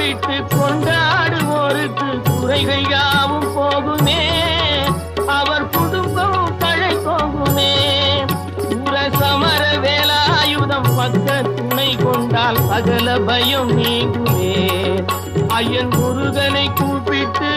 கும்பிட்டு கொண்டாடுவோருக்கு குறைகள் யாவும் போகுமே, அவர் குடும்பம் தழை போகுமே. சமர வேலாயுதம் பக்க துணை கொண்டால் சகல பயம் நீங்குமே. ஐயன் முருகனை கூப்பிட்டு